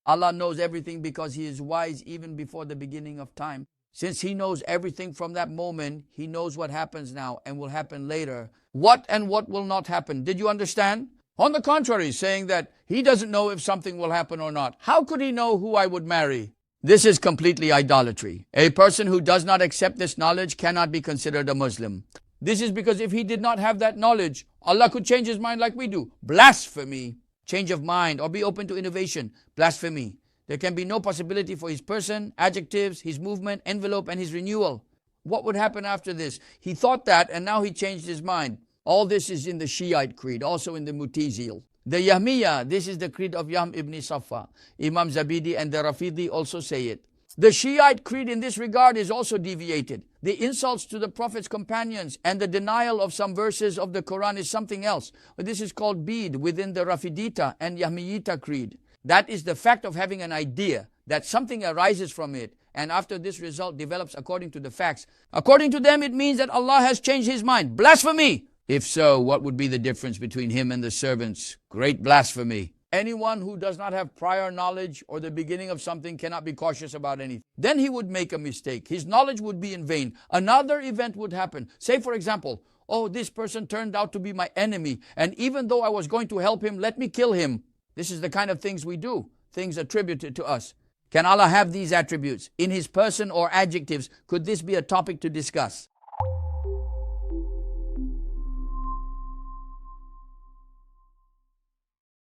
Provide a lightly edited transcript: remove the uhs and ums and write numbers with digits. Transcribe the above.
Allah knows everything because He is wise even before the beginning of time. Since He knows everything from that moment, He knows what happens now and will happen later. What and what will not happen. Did you understand? On the contrary, saying that He doesn't know if something will happen or not. How could He know who I would marry? This is completely idolatry. A person who does not accept this knowledge cannot be considered a Muslim. This is because if he did not have that knowledge, Allah could change his mind like we do. Blasphemy. Change of mind or be open to innovation. Blasphemy. There can be no possibility for his person, adjectives, his movement, envelope, and his renewal. What would happen after this? He thought that and now he changed his mind. All this is in the Shiite creed, also in the Mutazile. The Yahmiya, this is the creed of Yahm ibn Safa. Imam Zabidi and the Rafidi also say it. The Shiite creed in this regard is also deviated. The insults to the Prophet's companions and the denial of some verses of the Quran is something else. But this is called bid within the Rafidita and Yahmiyita creed. That is the fact of having an idea that something arises from it, and after this result develops according to the facts. According to them, it means that Allah has changed His mind. Blasphemy! If so, what would be the difference between Him and the servants? Great blasphemy. Anyone who does not have prior knowledge or the beginning of something cannot be cautious about anything. Then he would make a mistake. His knowledge would be in vain. Another event would happen. Say, for example, oh, this person turned out to be my enemy, and even though I was going to help him, let me kill him. This is the kind of things we do, things attributed to us. Can Allah have these attributes in His person or adjectives? Could this be a topic to discuss?